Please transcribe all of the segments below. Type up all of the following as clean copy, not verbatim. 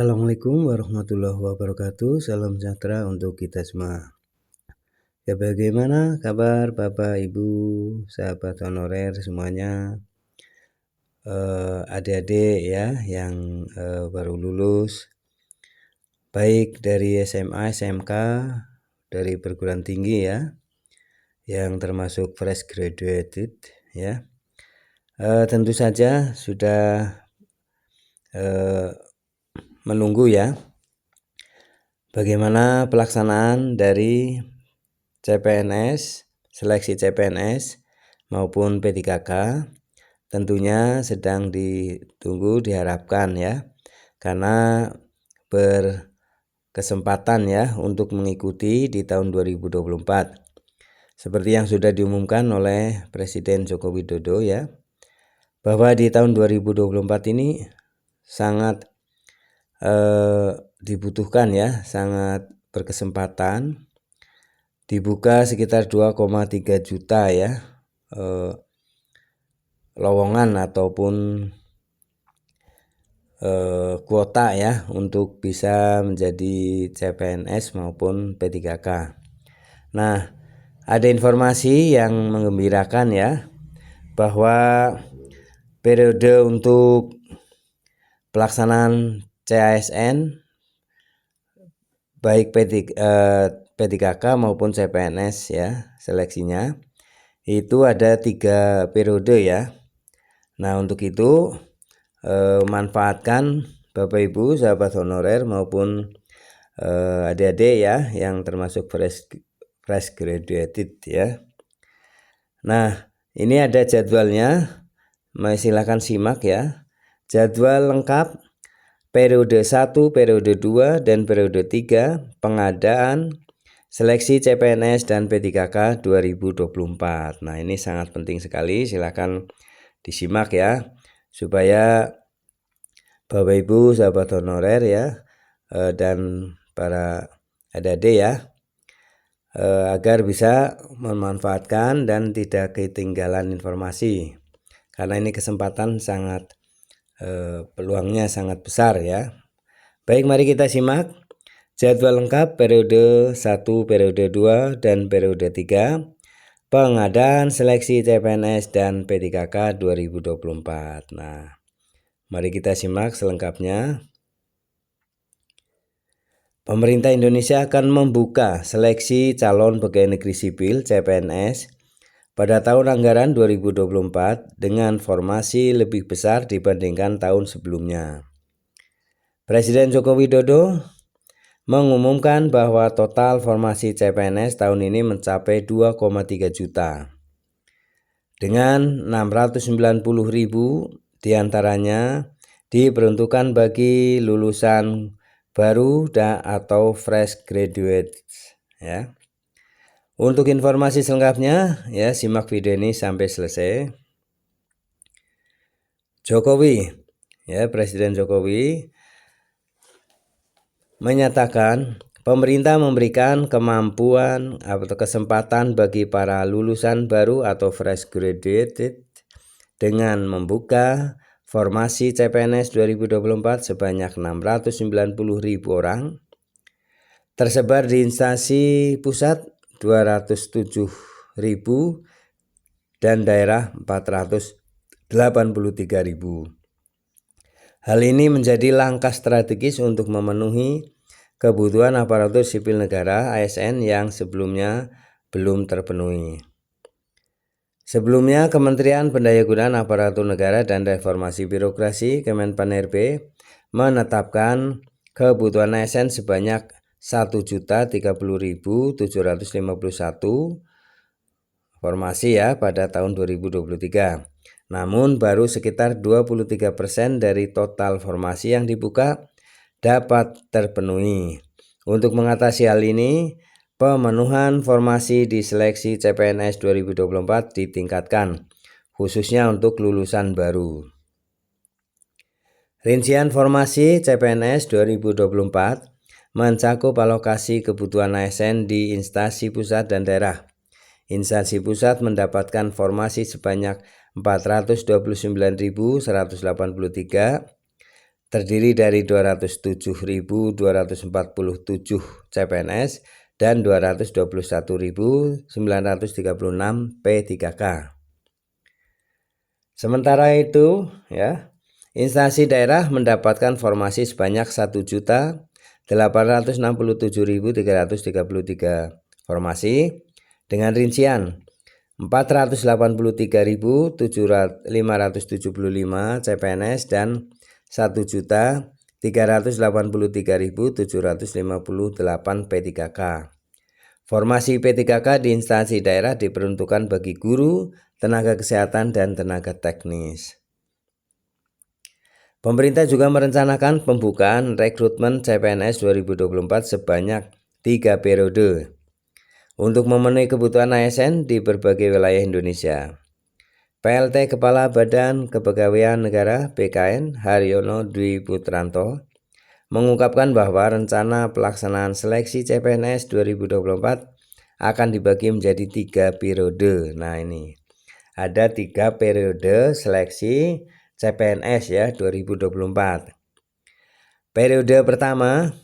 Assalamualaikum warahmatullahi wabarakatuh. Salam sejahtera untuk kita semua. Ya, bagaimana kabar Bapak, Ibu, sahabat honorer semuanya, adik-adik ya yang baru lulus, baik dari SMA, SMK, dari perguruan tinggi ya, yang termasuk fresh graduated ya. Tentu saja sudah menunggu ya bagaimana pelaksanaan dari CPNS, seleksi CPNS maupun P3K. Tentunya sedang ditunggu, diharapkan ya, karena berkesempatan ya untuk mengikuti di tahun 2024. Seperti yang sudah diumumkan oleh Presiden Joko Widodo ya, bahwa di tahun 2024 ini sangat dibutuhkan ya, sangat berkesempatan. Dibuka sekitar 2,3 juta ya lowongan ataupun kuota ya untuk bisa menjadi CPNS maupun P3K. Nah, ada informasi yang menggembirakan ya, bahwa periode untuk pelaksanaan CASN baik P3K maupun CPNS ya, seleksinya itu ada 3 periode ya. Nah, untuk itu manfaatkan Bapak Ibu sahabat honorer maupun adik-adik ya yang termasuk fresh graduated ya. Nah, ini ada jadwalnya, silakan simak ya. Jadwal lengkap periode 1, periode 2, dan periode 3 pengadaan seleksi CPNS dan P3K 2024. Nah, ini sangat penting sekali, silakan disimak ya, supaya Bapak Ibu sahabat honorer ya dan para adik-adik ya agar bisa memanfaatkan dan tidak ketinggalan informasi, karena ini kesempatan sangat peluangnya sangat besar ya. Baik, mari kita simak jadwal lengkap periode 1, periode 2, dan periode 3 pengadaan seleksi CPNS dan P3K 2024. Nah, mari kita simak selengkapnya. Pemerintah Indonesia akan membuka seleksi calon pegawai negeri sipil CPNS pada tahun anggaran 2024 dengan formasi lebih besar dibandingkan tahun sebelumnya. Presiden Joko Widodo mengumumkan bahwa total formasi CPNS tahun ini mencapai 2,3 juta. Dengan 690.000 diantaranya diperuntukkan bagi lulusan baru atau fresh graduate ya. Untuk informasi selengkapnya ya, simak video ini sampai selesai. Jokowi ya, Presiden Jokowi menyatakan pemerintah memberikan kemampuan atau kesempatan bagi para lulusan baru atau fresh graduated dengan membuka formasi CPNS 2024 sebanyak 690.000 orang, tersebar di instansi pusat 207.000 dan daerah 483.000. Hal ini menjadi langkah strategis untuk memenuhi kebutuhan aparatur sipil negara ASN yang sebelumnya belum terpenuhi. Sebelumnya, Kementerian Pendayagunaan Aparatur Negara dan Reformasi Birokrasi Kemenpan.RB menetapkan kebutuhan ASN sebanyak 1.030.751 formasi ya pada tahun 2023. Namun baru sekitar 23% dari total formasi yang dibuka dapat terpenuhi. Untuk mengatasi hal ini, pemenuhan formasi di seleksi CPNS 2024 ditingkatkan, khususnya untuk lulusan baru. Rincian formasi CPNS 2024 mencakup alokasi kebutuhan ASN di instansi pusat dan daerah. Instansi pusat mendapatkan formasi sebanyak 429.183, terdiri dari 207.247 CPNS dan 221.936 P3K. Sementara itu ya, instansi daerah mendapatkan formasi sebanyak 1.867.333 formasi dengan rincian 483.575 CPNS dan 1.383.758 P3K. Formasi P3K di instansi daerah diperuntukkan bagi guru, tenaga kesehatan, dan tenaga teknis. Pemerintah juga merencanakan pembukaan rekrutmen CPNS 2024 sebanyak 3 periode untuk memenuhi kebutuhan ASN di berbagai wilayah Indonesia. PLT Kepala Badan Kepegawaian Negara BKN Haryono Dwi Putranto mengungkapkan bahwa rencana pelaksanaan seleksi CPNS 2024 akan dibagi menjadi 3 periode. Nah, ini ada 3 periode seleksi CPNS ya 2024. Periode pertama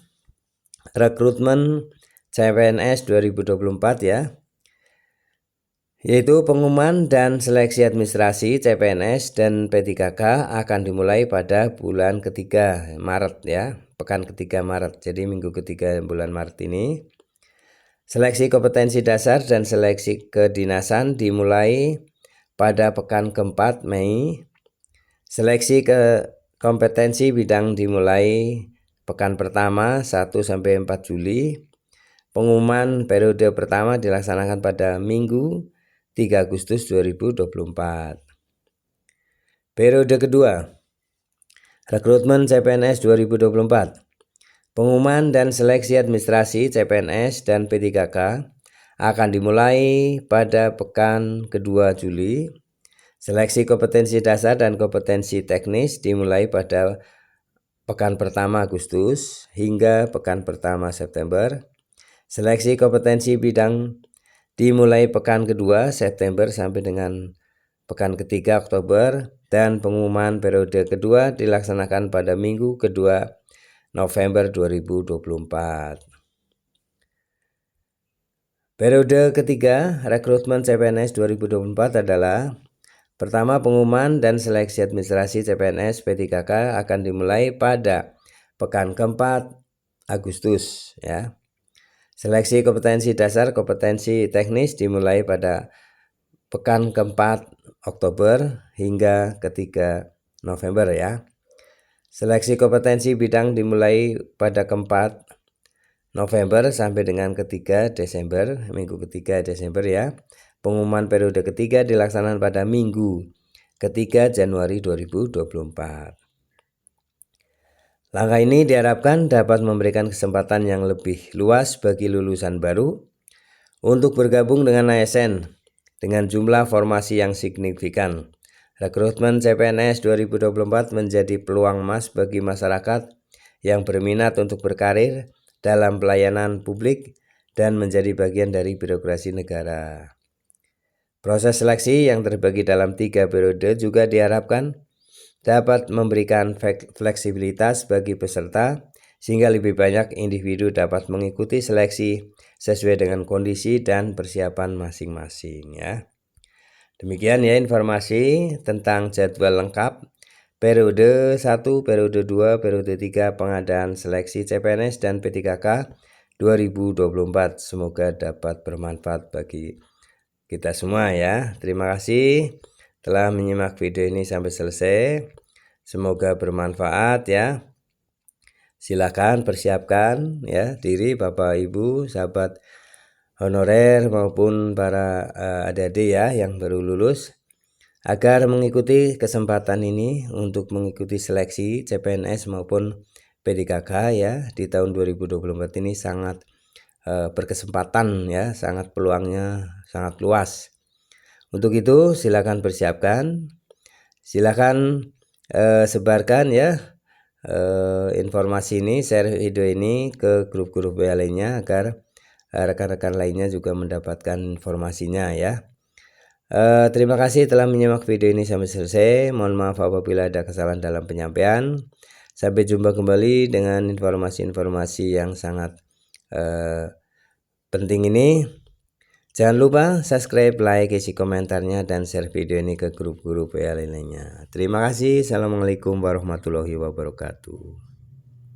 rekrutmen CPNS 2024 ya, yaitu pengumuman dan seleksi administrasi CPNS dan P3K akan dimulai pada bulan ketiga Maret ya, pekan ketiga Maret, jadi minggu ketiga bulan Maret ini. Seleksi kompetensi dasar dan seleksi kedinasan dimulai pada pekan keempat Mei. Seleksi ke kompetensi bidang dimulai pekan pertama 1-4 Juli. Pengumuman periode pertama dilaksanakan pada Minggu 3 Agustus 2024. Periode kedua, rekrutmen CPNS 2024. Pengumuman dan seleksi administrasi CPNS dan P3K akan dimulai pada pekan kedua Juli. Seleksi kompetensi dasar dan kompetensi teknis dimulai pada pekan pertama Agustus hingga pekan pertama September. Seleksi kompetensi bidang dimulai pekan kedua September sampai dengan pekan ketiga Oktober, dan pengumuman periode kedua dilaksanakan pada minggu kedua November 2024. Periode ketiga rekrutmen CPNS 2024 adalah: pertama, pengumuman dan seleksi administrasi CPNS P3K akan dimulai pada pekan keempat Agustus ya. Seleksi kompetensi dasar, kompetensi teknis dimulai pada pekan keempat Oktober hingga ketiga November ya. Seleksi kompetensi bidang dimulai pada keempat November sampai dengan ketiga Desember, minggu ketiga Desember ya. Pengumuman periode ketiga dilaksanakan pada minggu ketiga Januari 2024. Langkah ini diharapkan dapat memberikan kesempatan yang lebih luas bagi lulusan baru untuk bergabung dengan ASN dengan jumlah formasi yang signifikan. Rekrutmen CPNS 2024 menjadi peluang emas bagi masyarakat yang berminat untuk berkarir dalam pelayanan publik dan menjadi bagian dari birokrasi negara. Proses seleksi yang terbagi dalam 3 periode juga diharapkan dapat memberikan fleksibilitas bagi peserta sehingga lebih banyak individu dapat mengikuti seleksi sesuai dengan kondisi dan persiapan masing-masing ya. Demikian ya informasi tentang jadwal lengkap periode 1, periode 2, periode 3 pengadaan seleksi CPNS dan P3K 2024. Semoga dapat bermanfaat bagi kita semua ya. Terima kasih telah menyimak video ini sampai selesai. Semoga bermanfaat ya. Silakan persiapkan ya diri Bapak Ibu, sahabat honorer maupun para adik-adik ya yang baru lulus agar mengikuti kesempatan ini untuk mengikuti seleksi CPNS maupun P3K ya di tahun 2024 ini sangat berkesempatan ya, sangat peluangnya sangat luas. Untuk itu silakan persiapkan, silakan sebarkan ya informasi ini, share video ini ke grup-grup lainnya agar rekan-rekan lainnya juga mendapatkan informasinya ya. Terima kasih telah menyimak video ini sampai selesai. Mohon maaf apabila ada kesalahan dalam penyampaian. Sampai jumpa kembali dengan informasi-informasi yang sangat penting ini. Jangan lupa subscribe, like, isi komentarnya, dan share video ini ke grup-grup WA lainnya. Terima kasih. Assalamualaikum warahmatullahi wabarakatuh.